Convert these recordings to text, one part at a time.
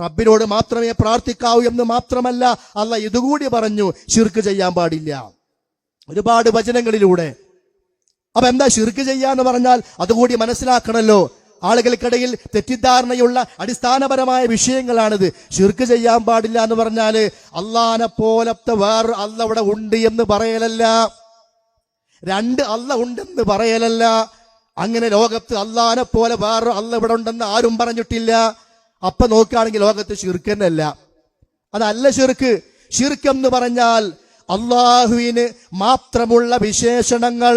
റബ്ബിനോട് മാത്രമേ പ്രാർത്ഥിക്കാവൂ എന്ന് മാത്രമല്ല അള്ളാഹ് ഇതുകൂടി പറഞ്ഞു, ശിർക്ക് ചെയ്യാൻ പാടില്ല. ഒരുപാട് വചനങ്ങളിലൂടെ. അപ്പൊ എന്താ ശിർക്ക് ചെയ്യാന്ന് പറഞ്ഞാൽ? അതുകൂടി മനസ്സിലാക്കണല്ലോ. ആളുകൾക്കിടയിൽ തെറ്റിദ്ധാരണയുള്ള അടിസ്ഥാനപരമായ വിഷയങ്ങളാണിത്. ശിർക്ക് ചെയ്യാൻ പാടില്ല എന്ന് പറഞ്ഞാല് അള്ളാനെ പോലത്തെ വേറെ അല്ല ഇവിടെ ഉണ്ട് എന്ന് പറയലല്ല, രണ്ട് അല്ല ഉണ്ടെന്ന് പറയലല്ല. അങ്ങനെ ലോകത്ത് അള്ളാനെ പോലെ വേറെ അല്ല ഇവിടെ ഉണ്ടെന്ന് ആരും പറഞ്ഞിട്ടില്ല. അപ്പൊ നോക്കുകയാണെങ്കിൽ ലോകത്ത് ശിർക്ക് തന്നെയല്ല. അതല്ല ശിർക്ക്. ശിർക്ക് എന്ന് പറഞ്ഞാൽ അള്ളാഹുവിന് മാത്രമുള്ള വിശേഷണങ്ങൾ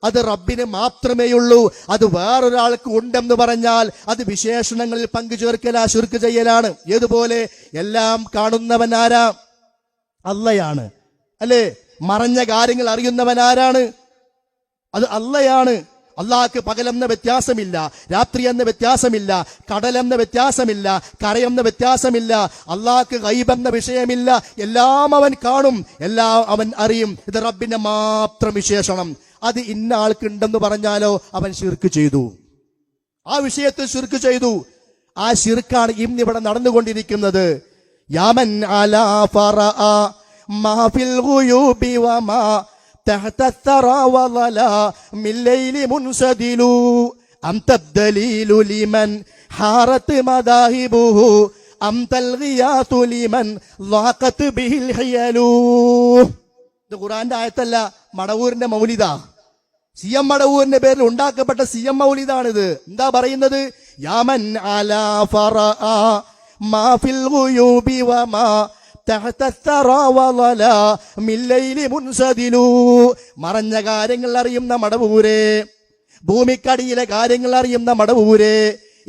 അത് റബ്ബിന് മാത്രമേയുള്ളൂ, അത് വേറൊരാൾക്ക് ഉണ്ടെന്ന് പറഞ്ഞാൽ അത് വിശേഷണങ്ങളിൽ പങ്കുചേർക്കലാ, ശിർക്ക് ചെയ്യലാണ്. ഏതുപോലെ എല്ലാം കാണുന്നവൻ ആരാ? അള്ളയാണ്, അല്ലേ? മറഞ്ഞ കാര്യങ്ങൾ അറിയുന്നവൻ ആരാണ്? അത് അള്ളയാണ്. അള്ളാഹ്ക്ക് പകലെന്ന വ്യത്യാസമില്ല, രാത്രി എന്ന വ്യത്യാസമില്ല, കടലെന്ന വ്യത്യാസമില്ല, കരയെന്ന വ്യത്യാസമില്ല. അള്ളാഹ്ക്ക് ഗൈബെന്ന വിഷയമില്ല. എല്ലാം അവൻ കാണും, എല്ലാം അവൻ അറിയും. ഇത് റബ്ബിന്റെ മാത്രം വിശേഷണം. അത് ഇന്ന ആൾക്കുണ്ടെന്ന് പറഞ്ഞാലോ അവൻ ശിർക്ക് ചെയ്തു, ആ വിഷയത്തിൽ ശിർക്ക് ചെയ്തു. ആ ശിർക്കാണ് ഇന്നിവിടെ നടന്നുകൊണ്ടിരിക്കുന്നത്. യാമൻ അലാ ഫറഅ മാ ഫിൽ ഗുയൂബി വമാ തഹത الثرى وظلا من الليل منسدل أنت الدليل لمن حارت مذاهبه أنت الغياث لمن ضاقت به الحيل. ഇത് ഖുർആന്റെ ആയത്തല്ല, മടവൂരിന്റെ മൗലിദാ. CM മടവൂരിന്റെ പേരിൽ ഉണ്ടാക്കപ്പെട്ട CM മൗലിദാണിത്. എന്താ പറയുന്നത്? യാമൻ അലാ ഫറഅ മാ ഫിൽ ഗുയൂബി വമാ തഹത الثرى وظلا من الليل منسدل. മറഞ്ഞ കാര്യങ്ങൾ അറിയുന്ന മടവൂരെ, ഭൂമിക്കടിയിലെ കാര്യങ്ങൾ അറിയുന്ന മടവൂരെ,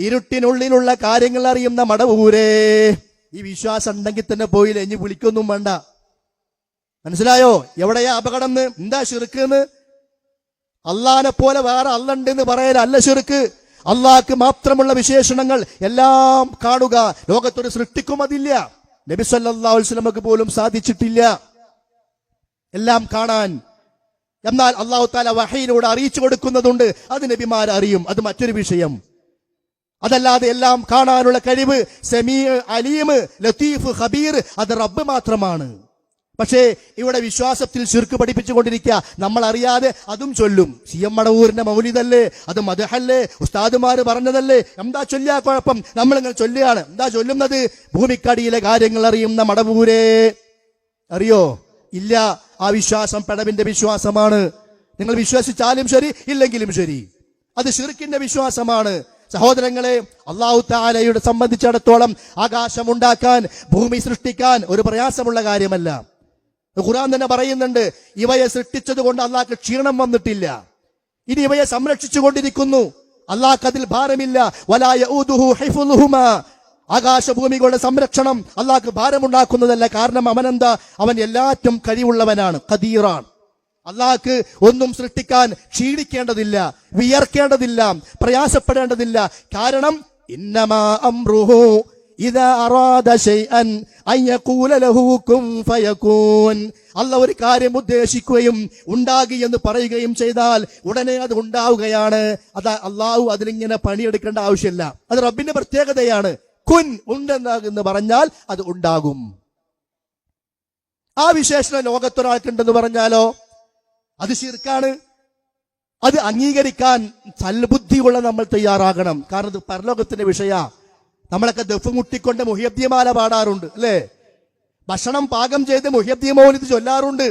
ഇരുട്ടിനുള്ളിലുള്ള കാര്യങ്ങൾ അറിയുന്ന മടവൂരെ. ഈ വിശ്വാസം ഉണ്ടെങ്കിൽ തന്നെ പോയില്ല, ഇനി വിളിക്കൊന്നും വേണ്ട. മനസ്സിലായോ എവിടെയാ അപകടം? എന്താ ശിർക്ക്? അള്ളാനെ പോലെ വേറെ അല്ലുണ്ടെന്ന് പറയലല്ല ശിർക്ക്. അള്ളാഹ്ക്ക് മാത്രമുള്ള വിശേഷണങ്ങൾ എല്ലാം കാണുക. ലോകത്തൊരു സൃഷ്ടിക്കും അതില്ല. നബി സല്ലല്ലാഹു അലൈഹി വസല്ലമക്ക് പോലും സാധിച്ചിട്ടില്ല എല്ലാം കാണാൻ. എന്നാൽ അല്ലാഹു തആല വഹയിലൂടെ അറിയിച്ചു കൊടുക്കുന്നതുണ്ട്, അത് നബിമാർ അറിയും, അത് മറ്റൊരു വിഷയം. അതല്ലാതെ എല്ലാം കാണാനുള്ള കഴിവ്, സമീ, അലീം, ലത്തീഫ്, ഖബീർ, അത് റബ്ബ് മാത്രമാണ്. പക്ഷേ ഇവിടെ വിശ്വാസത്തിൽ ശിർക്ക് പഠിപ്പിച്ചുകൊണ്ടിരിക്കുക. നമ്മൾ അറിയാതെ അതും ചൊല്ലും. CM മടവൂരിന്റെ മൗലിദല്ലേ, അത് മദ്ഹല്ലേ, ഉസ്താദുമാര് പറഞ്ഞതല്ലേ, എന്താ ചൊല്ലിയാ കുഴപ്പം? നമ്മളിങ്ങനെ ചൊല്ലുകയാണ്. എന്താ ചൊല്ലുന്നത്? ഭൂമിക്കടിയിലെ കാര്യങ്ങൾ അറിയുന്ന മടവൂരെ. അറിയോ? ഇല്ല. ആ വിശ്വാസം പിടവിന്റെ വിശ്വാസമാണ്. നിങ്ങൾ വിശ്വസിച്ചാലും ശരി, ഇല്ലെങ്കിലും ശരി, അത് ശിർക്കിന്റെ വിശ്വാസമാണ്. സഹോദരങ്ങളെ, അല്ലാഹു തആലയുടെ സംബന്ധിച്ചിടത്തോളം ആകാശം ഉണ്ടാക്കാൻ, ഭൂമി സൃഷ്ടിക്കാൻ ഒരു പ്രയാസമുള്ള കാര്യമല്ല. ഖുർആൻ തന്നെ പറയുന്നുണ്ട്, ഇവയെ സൃഷ്ടിച്ചത് കൊണ്ട് അള്ളാഹ്ക്ക് ക്ഷീണം വന്നിട്ടില്ല, ഇനി ഇവയെ സംരക്ഷിച്ചു കൊണ്ടിരിക്കുന്നു, അള്ളാഹ്ക്ക് അതിൽ ഭാരമില്ല. വലാ യഊദുഹു ഹിഫ്ളുഹുമാ. ആകാശഭൂമികളുടെ സംരക്ഷണം അള്ളാഹ്ക്ക് ഭാരമുണ്ടാക്കുന്നതല്ല. കാരണം അവനെന്താ? അവൻ എല്ലാറ്റും കഴിവുള്ളവനാണ്, ഖദീറാണ്. അള്ളാഹ്ക്ക് ഒന്നും സൃഷ്ടിക്കാൻ ക്ഷീണിക്കേണ്ടതില്ല, വിയർക്കേണ്ടതില്ല, പ്രയാസപ്പെടേണ്ടതില്ല. കാരണം ഇന്നമാ അംറുഹു ഇദാ അറാദ ശൈഅൻ അൻ യഖൂല ലഹു കുൻ ഫയകൂൻ. അല്ലാഹ് ഒരു കാര്യം ഉദ്ദേശിക്കുകയും ഉണ്ടാകി എന്ന് പറയുകയും ചെയ്താൽ ഉടനെ അത് ഉണ്ടാവുകയാണ്. അത് അള്ളാഹു അതിലിങ്ങനെ പണിയെടുക്കേണ്ട ആവശ്യമില്ല. അത് റബ്ബിന്റെ പ്രത്യേകതയാണ്. കുൻ, ഉണ്ടെന്ന് പറഞ്ഞാൽ അത് ഉണ്ടാകും. ആ വിശേഷണം ലോകത്തൊരാൾക്കുണ്ടെന്ന് പറഞ്ഞാലോ അത് ശിർക്കാണ്. അത് അംഗീകരിക്കാൻ സൽബുദ്ധിയുള്ള നമ്മൾ തയ്യാറാകണം. കാരണം ഇത് പരലോകത്തിന്റെ വിഷയ. നമ്മളൊക്കെ ദഫ് മുട്ടിക്കൊണ്ട് മുഹിയബ്ദിമാല പാടാറുണ്ട്, അല്ലേ? ഭക്ഷണം പാകം ചെയ്ത് മുഹിയബ്ദി മൗലിദ് ചൊല്ലാറുണ്ട്.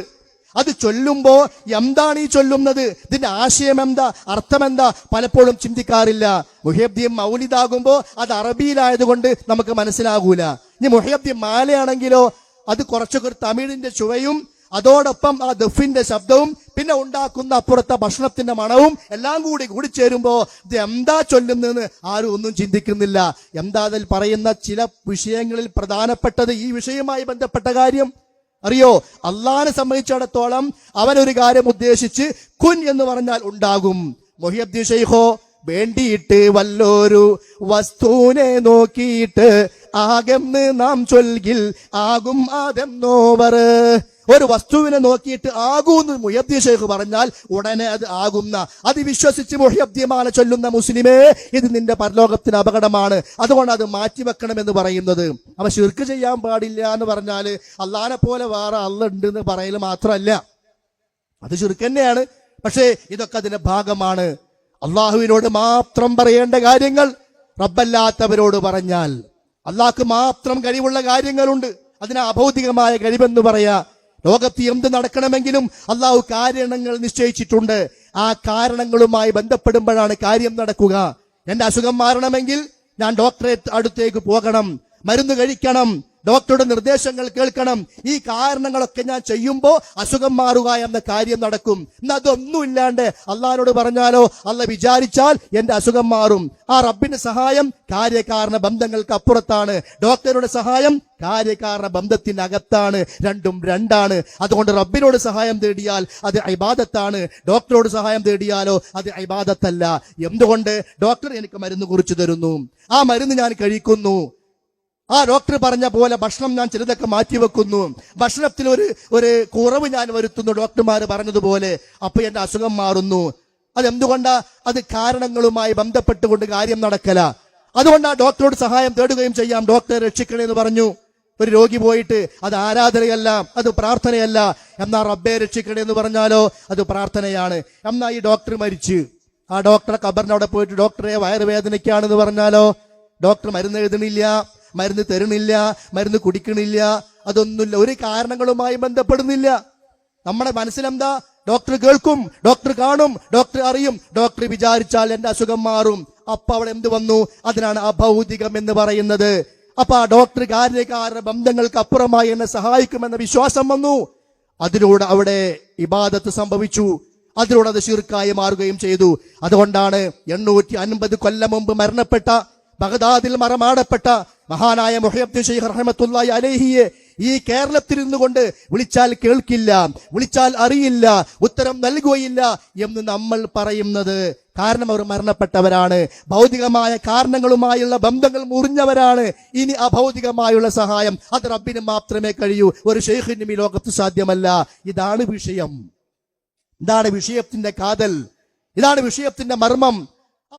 അത് ചൊല്ലുമ്പോ എന്താണ് ഈ ചൊല്ലുന്നത്? ഇതിന്റെ ആശയം എന്താ, അർത്ഥം എന്താ? പലപ്പോഴും ചിന്തിക്കാറില്ല. മുഹിയബ്ദി മൗലിദാകുമ്പോ അത് അറബിയിലായതുകൊണ്ട് നമുക്ക് മനസ്സിലാകൂല. ഇനി മുഹിയബ്ദി മാലയാണെങ്കിലോ അത് കുറച്ചൊക്കെ തമിഴിന്റെ ചുവയും അതോടൊപ്പം ആ ദഫിന്റെ ശബ്ദവും പിന്നെ ഉണ്ടാക്കുന്ന അപ്പുറത്തെ ഭക്ഷണത്തിന്റെ മണവും എല്ലാം കൂടി ചേരുമ്പോ ഇത് എന്താ ചൊല്ലുന്നതെന്ന് ആരും ഒന്നും ചിന്തിക്കുന്നില്ല. എന്താ അതിൽ പറയുന്ന ചില വിഷയങ്ങളിൽ പ്രധാനപ്പെട്ടത് ഈ വിഷയവുമായി ബന്ധപ്പെട്ട കാര്യം അറിയോ? അള്ളാഹിനെ സംബന്ധിച്ചിടത്തോളം അവനൊരു കാര്യം ഉദ്ദേശിച്ച് കുൻ എന്ന് പറഞ്ഞാൽ ഉണ്ടാകും. മുഹിയബ്ദി ശൈഖോ വേണ്ടിയിട്ട് വല്ലോരു വസ്തുവിനെ നോക്കിയിട്ട് ആകെന്ന് നാം ചൊൽകിൽ ആകും ആദെന്നോവർ. ഒരു വസ്തുവിനെ നോക്കിയിട്ട് ആകൂന്ന് മുഹ്യബ്ദി ശൈഖ് പറഞ്ഞാൽ ഉടനെ അത് ആകുന്ന, അത് വിശ്വസിച്ച് മുഹ്യബ്ദിമാല ചൊല്ലുന്ന മുസ്ലിമേ, ഇത് നിന്റെ പരലോകത്തിന് അപകടമാണ്, അതുകൊണ്ട് അത് മാറ്റിവെക്കണമെന്ന് പറയുന്നത്. അവ ശിർക്ക് ചെയ്യാൻ പാടില്ല എന്ന് പറഞ്ഞാല് അള്ളാനെ പോലെ വേറെ അള്ള ഉണ്ട് എന്ന് പറയൽ മാത്രമല്ല, അത് ശിർക്ക് തന്നെയാണ്. പക്ഷേ ഇതൊക്കെ അതിന്റെ ഭാഗമാണ്. അള്ളാഹുവിനോട് മാത്രം പറയേണ്ട കാര്യങ്ങൾ റബ്ബല്ലാത്തവരോട് പറഞ്ഞാൽ, അള്ളാഹ്ക്ക് മാത്രം കഴിവുള്ള കാര്യങ്ങളുണ്ട്, അതിന് അഭൗതികമായ കഴിവെന്ന് പറയാ. ലോകത്ത് എന്ത് നടക്കണമെങ്കിലും അള്ളാഹു കാരണങ്ങൾ നിശ്ചയിച്ചിട്ടുണ്ട്. ആ കാരണങ്ങളുമായി ബന്ധപ്പെടുമ്പോഴാണ് കാര്യം നടക്കുക. എന്റെ അസുഖം മാറണമെങ്കിൽ ഞാൻ ഡോക്ടറെ അടുത്തേക്ക് പോകണം, മരുന്ന് കഴിക്കണം, ഡോക്ടറുടെ നിർദ്ദേശങ്ങൾ കേൾക്കണം. ഈ കാരണങ്ങളൊക്കെ ഞാൻ ചെയ്യുമ്പോൾ അസുഖം മാറുക എന്ന കാര്യം നടക്കും. എന്നാൽ അതൊന്നുമില്ലാണ്ട് അള്ളാഹിനോട് പറഞ്ഞാലോ, അള്ള വിചാരിച്ചാൽ എന്റെ അസുഖം മാറും. ആ റബ്ബിന്റെ സഹായം കാര്യകാരണ ബന്ധങ്ങൾക്ക് അപ്പുറത്താണ്, ഡോക്ടറുടെ സഹായം കാര്യകാരണ ബന്ധത്തിനകത്താണ്. രണ്ടും രണ്ടാണ്. അതുകൊണ്ട് റബ്ബിനോട് സഹായം തേടിയാൽ അത് ഇബാദത്താണ്, ഡോക്ടറോട് സഹായം തേടിയാലോ അത് ഇബാദത്തല്ല. എന്തുകൊണ്ട്? ഡോക്ടർ എനിക്ക് മരുന്ന് കുറിച്ചു തരുന്നു, ആ മരുന്ന് ഞാൻ കഴിക്കുന്നു, ആ ഡോക്ടർ പറഞ്ഞ പോലെ ഭക്ഷണം ഞാൻ ചിലതൊക്കെ മാറ്റിവെക്കുന്നു, ഭക്ഷണത്തിൽ ഒരു കുറവ് ഞാൻ വരുത്തുന്നു ഡോക്ടർമാർ പറഞ്ഞതുപോലെ, അപ്പൊ എന്റെ അസുഖം മാറുന്നു. അതെന്തുകൊണ്ടാ? അത് കാരണങ്ങളുമായി ബന്ധപ്പെട്ടുകൊണ്ട് കാര്യം നടക്കല. അതുകൊണ്ട് ആ ഡോക്ടറോട് സഹായം തേടുകയും ചെയ്യാം. ഡോക്ടറെ രക്ഷിക്കണേ എന്ന് പറഞ്ഞു ഒരു രോഗി പോയിട്ട്, അത് ആരാധനയല്ല, അത് പ്രാർത്ഥനയല്ല. എന്നാ റബ്ബെ രക്ഷിക്കണേ എന്ന് പറഞ്ഞാലോ അത് പ്രാർത്ഥനയാണ്. എന്നാ ഈ ഡോക്ടർ മരിച്ച് ആ ഡോക്ടറെ ഖബറിനവിടെ പോയിട്ട് ഡോക്ടറെ വയറുവേദനയ്ക്കാണെന്ന് പറഞ്ഞാലോ ഡോക്ടർ മരുന്ന് എഴുതണില്ല, മരുന്ന് തരുന്നില്ല, മരുന്ന് കുടിക്കണില്ല, അതൊന്നുമില്ല, ഒരു കാരണങ്ങളുമായി ബന്ധപ്പെടുന്നില്ല. നമ്മുടെ മനസ്സിലെന്താ? ഡോക്ടർ കേൾക്കും, ഡോക്ടർ കാണും, ഡോക്ടർ അറിയും, ഡോക്ടർ വിചാരിച്ചാൽ എന്റെ അസുഖം മാറും. അപ്പൊ അവിടെ എന്ത് വന്നു? അതിനാണ് അഭൗതികം എന്ന് പറയുന്നത്. അപ്പൊ ആ ഡോക്ടർ കാര്യകാരണ ബന്ധങ്ങൾക്ക് അപ്പുറമായി എന്നെ സഹായിക്കുമെന്ന വിശ്വാസം വന്നു. അതിലൂടെ അവിടെ ഇബാദത്ത് സംഭവിച്ചു, അതിലൂടെ അത് ശിർക്കായി മാറുകയും ചെയ്തു. അതുകൊണ്ടാണ് 850 കൊല്ലം മുമ്പ് മരണപ്പെട്ട, ബഗ്ദാദിൽ മറമാടപ്പെട്ട മഹാനായ മുഹയ്യബ്ദീൻ ശൈഖ് റഹ്മത്തുള്ളാഹി അലൈഹിയെ ഈ കേരളത്തിൽ നിന്നുകൊണ്ട് വിളിച്ചാൽ കേൾക്കില്ല, വിളിച്ചാൽ അറിയില്ല, ഉത്തരം നൽകുകയില്ല എന്ന് നമ്മൾ പറയുന്നത് കാരണം അവർ മരണപ്പെട്ടവരാണ്, ഭൗതികമായ കാരണങ്ങളുമായുള്ള ബന്ധങ്ങൾ മുറിഞ്ഞവരാണ്. ഇനി അഭൗതികമായുള്ള സഹായം അത് റബ്ബിന് മാത്രമേ കഴിയൂ, ഒരു ശൈഖിനും ഈ ലോകത്ത് സാധ്യമല്ല. ഇതാണ് വിഷയം, ഇതാണ് വിഷയത്തിന്റെ കാതൽ, ഇതാണ് വിഷയത്തിന്റെ മർമ്മം.